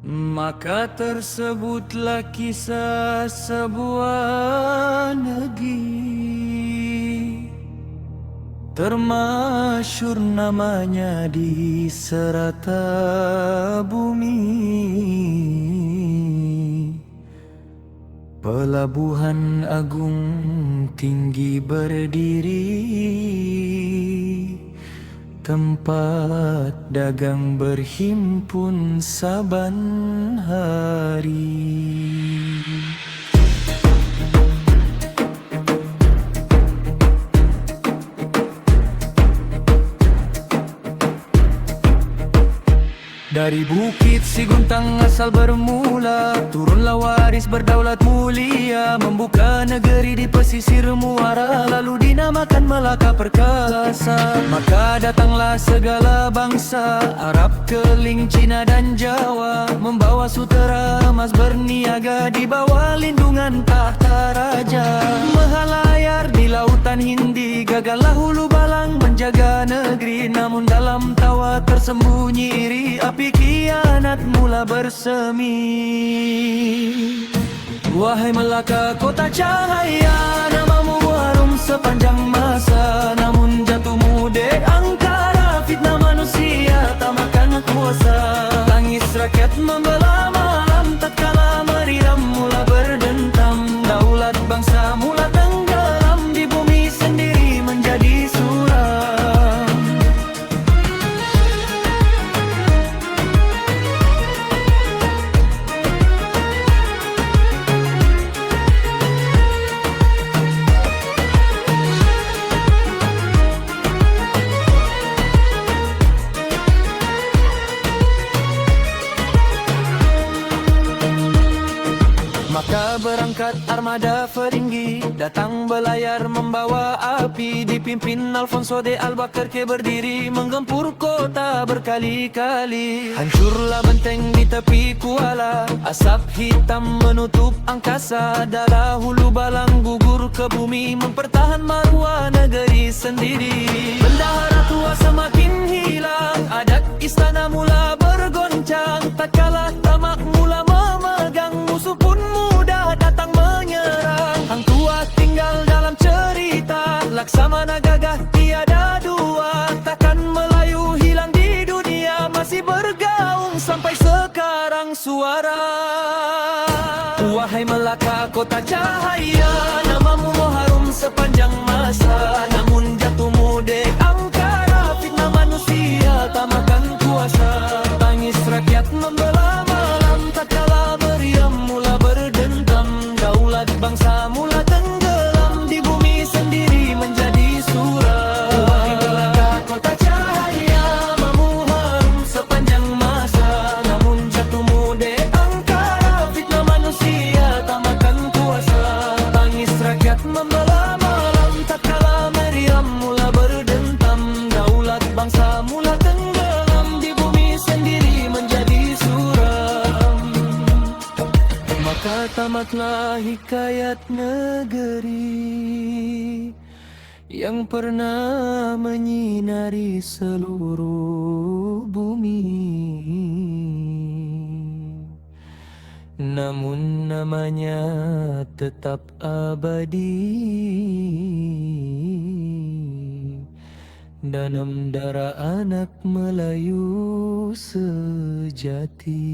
Maka tersebutlah kisah sebuah negeri, termasyhur namanya di serata bumi. Pelabuhan agung tinggi berdiri, tempat dagang berhimpun saban hari. Dari bukit Siguntang asal bermula, turunlah waris berdaulat mulia, membuka negeri di pesisir muara, lalu dinamakan Melaka Perkasa. Maka datanglah segala bangsa, Arab, Keling, Cina dan Jawa, membawa sutera emas berniaga di bawah lindungan tahta raja. Menghalayar di lautan Hindi, gagallah Hulu Balang menjaga negeri, namun dalam tawa tersembunyi iri, api kianat mula bersemi. Wahai Melaka kota cahaya, namamu harum sepanjang masa, namun jatuhmu dek angkara, fitnah manusia tak makan kuasa. Tangis rakyat membelah malam, tatkala meriam mula berdentam, daulat bangsa mula tenggelam, di bumi sendiri menjadi suram. Maka berangkat armada Feringgi, datang belayar membawa api, dipimpin Alfonso de Albuquerque berdiri, menggempur kota berkali-kali. Hancurlah benteng di tepi kuala, asap hitam menutup angkasa, darah Hulu Balang gugur ke bumi, mempertahan maruah negeri sendiri. Bendahara tua semakin hilang, adat istana mula bergoncang, tak kalah tamak mula memegang, musuh pun mudah datang menyerang. Hang Tuah tinggal dalam cerita, Laksamana gagah tiada dua, takkan Melayu hilang di dunia, masih bergaung sampai sekarang suara. Wahai Melaka kota cahaya, namamu harum sepanjang masa, namun jatuhmu dek angkara, fitnah manusia tak makan kuasa. Tangis rakyat membelah malam, tatkala meriam mula berdendam, daulat bangsa mula tenggelam, di bumi sendiri menjadi suram. Wahai Melaka kota cahaya, namamu harum sepanjang masa, namun jatuhmu dek angkara, fitnah manusia tak makan kuasa. Tangis rakyat membelah malam, tatkala meriam mula berdendam, daulat bangsa mula tenggelam, di bumi sendiri menjadi suram. Maka tamatlah hikayat negeri yang pernah menyinari seluruh bumi, namun namanya tetap abadi dalam darah anak Melayu sejati.